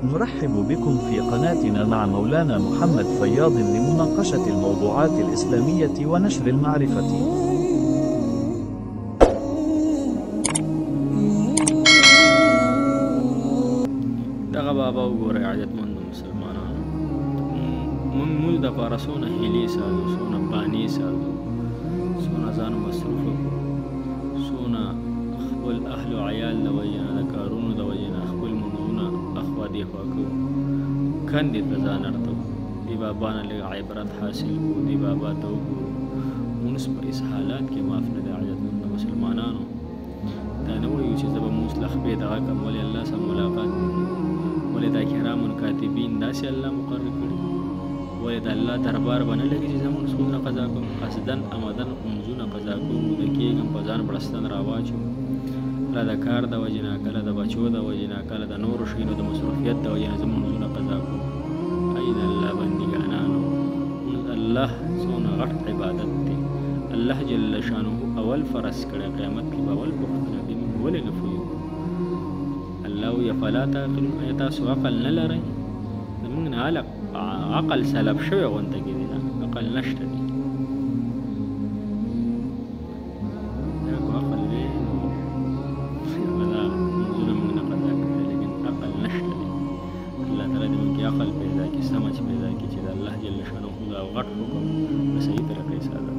نرحب بكم في قناتنا مع مولانا محمد فياض لمناقشة الموضوعات الإسلامية ونشر المعرفة. دغه بابا وګورئ عزتمندو مسلمانانو، موږ دپاره څونه هیلې ساتو، څونه بانې ساتو، څونه ځان مصروفه کړو، څونه خپل اهل و عیال د وجې نه، د کارونو د وجې نه خپل مونځونه اخوا دېخوا کوو، کندې ته ځان اړتو. دې بابا نه لږ عبرت حاصل کړو، دې بابا ته وګورو. مونځ په هېڅ حالات کې معاف نه دی عزتمندو مسلمانانو. دا نه وایو چې زه به مونځ له خپې دغه کړم، ولې الله سره ملاقات نه کوي، ولې دا کرام کاتبین داسې الله مقرر کړي، ولې د الله دربار به نه لګي چې زه مونځونه قضا کوم، قصدن امدن مونځونه قضا کوم، ویده کېږم، په ځان بړستن راواچوم، کله د کار د وجې نه، کله د بچو د وجې نه، کله د نورو شیانو د مصروفیت د وجې نه زه مونځونه قضا کوم. ای د الله بندګانانو، الله څونه غټ عبادت دی. الله جل شانه اول فرض کړی، قیامت کې به اول پوښتنه کوي موږ ولې نه پوهېږو. الله وایي افلا تعقلون، ایا تاسو عقل نه لرئ؟ زموږ نه عقل سلب شوی غونته کې دی، عقل نشته دی. دا که عقل وی نو به دا مونځونه موږ نه قضا کړی، لیکن عقل نشته دی. الله تعالی دې موږ کې عقل پیدا کړي، سمجھ پیدا کړي چې د الله جل شانه دا غټ حکم په صحیح طریقې سره